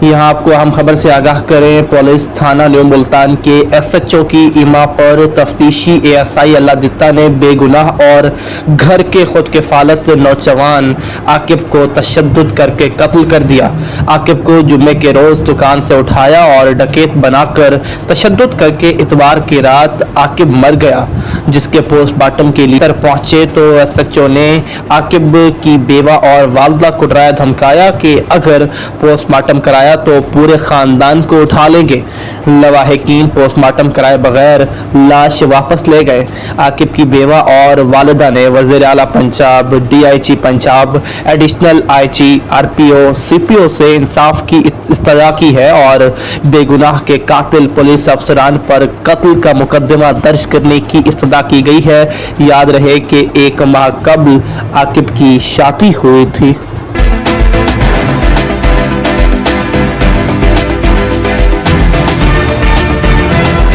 यहाँ आपको अहम खबर से आगाह करें। पुलिस थाना न्यू मुल्तान के एसएचओ की इमा पर तफ्तीशी एएसआई अल्लाह दित्ता ने बेगुनाह और घर के खुद किफालत नौजवान आकिब को तशद्दुद करके कत्ल कर दिया। आकिब को जुम्मे के रोज दुकान से उठाया और डकैत बनाकर तशद्दुद करके इतवार की रात आकिब मर गया, जिसके पोस्टमार्टम के लिए पहुंचे तो एसएचओ ने आकिब की बेवा और वालदा को डराया धमकाया कि अगर पोस्टमार्टम कराया तो पूरे खानदान को उठा लेंगे। लवाहिकीन पोस्टमार्टम कराए बगैर लाश वापस ले गए। आकिब की बेवा और वालिदा ने वज़ीर आला Punjab, DIG Punjab, additional IG, RPO, CPO से इंसाफ की इस्तदा की है और बेगुनाह के कातिल पुलिस अफसरान पर कत्ल का मुकदमा दर्ज करने की इस्तदा की गई है। याद रहे कि 1 माह कबल आकिब की शादी हुई थी।